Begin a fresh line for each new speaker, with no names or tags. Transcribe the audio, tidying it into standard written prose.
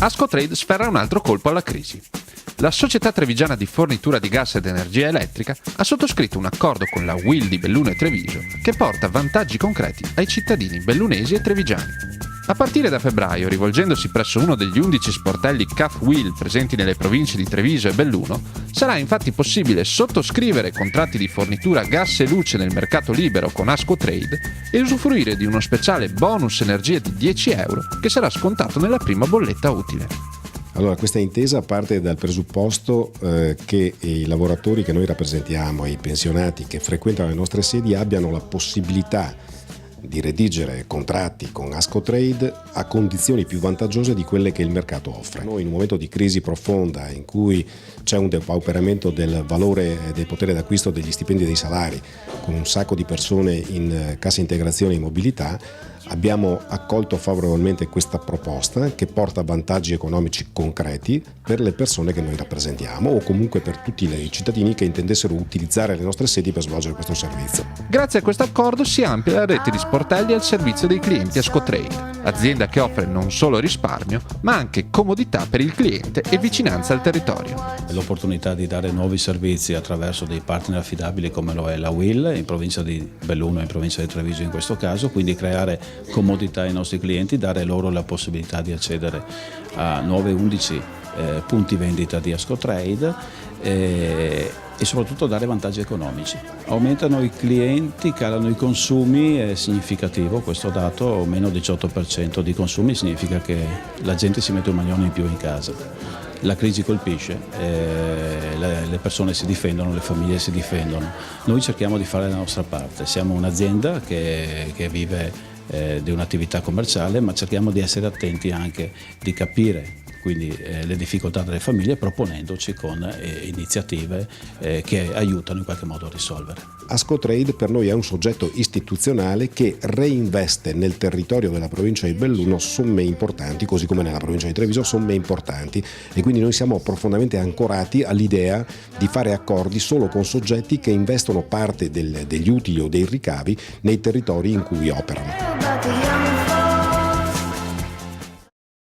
Ascotrade sferra un altro colpo alla crisi. La società trevigiana di fornitura di gas ed energia elettrica ha sottoscritto un accordo con la UIL di Belluno e Treviso che porta vantaggi concreti ai cittadini bellunesi e trevigiani. A partire da febbraio, rivolgendosi presso uno degli 11 sportelli CAF UIL presenti nelle province di Treviso e Belluno, sarà infatti possibile sottoscrivere contratti di fornitura gas e luce nel mercato libero con Ascotrade e usufruire di uno speciale bonus energia di 10 euro che sarà scontato nella prima bolletta utile.
Allora, questa intesa parte dal presupposto che i lavoratori che noi rappresentiamo e i pensionati che frequentano le nostre sedi abbiano la possibilità di redigere contratti con Ascotrade a condizioni più vantaggiose di quelle che il mercato offre. Noi in un momento di crisi profonda in cui c'è un depauperamento del valore del potere d'acquisto degli stipendi e dei salari, con un sacco di persone in cassa integrazione e mobilità, abbiamo accolto favorevolmente questa proposta che porta vantaggi economici concreti per le persone che noi rappresentiamo o comunque per tutti i cittadini che intendessero utilizzare le nostre sedi per svolgere questo servizio.
Grazie a questo accordo si amplia la rete di sportelli al servizio dei clienti Ascotrade, azienda che offre non solo risparmio ma anche comodità per il cliente e vicinanza al territorio.
L'opportunità di dare nuovi servizi attraverso dei partner affidabili come lo è la UIL in provincia di Belluno e in provincia di Treviso in questo caso, quindi creare comodità ai nostri clienti, dare loro la possibilità di accedere a nuove 11 punti vendita di Ascotrade e soprattutto dare vantaggi economici. Aumentano i clienti, calano i consumi, è significativo questo dato, meno 18% di consumi significa che la gente si mette un maglione in più in casa. La crisi colpisce, le persone si difendono, le famiglie si difendono. Noi cerchiamo di fare la nostra parte, siamo un'azienda che vive di un'attività commerciale, ma cerchiamo di essere attenti anche, di capire quindi le difficoltà delle famiglie proponendoci con iniziative che aiutano in qualche modo a risolvere.
Ascotrade per noi è un soggetto istituzionale che reinveste nel territorio della provincia di Belluno somme importanti, così come nella provincia di Treviso somme importanti, e quindi noi siamo profondamente ancorati all'idea di fare accordi solo con soggetti che investono parte degli utili o dei ricavi nei territori in cui operano.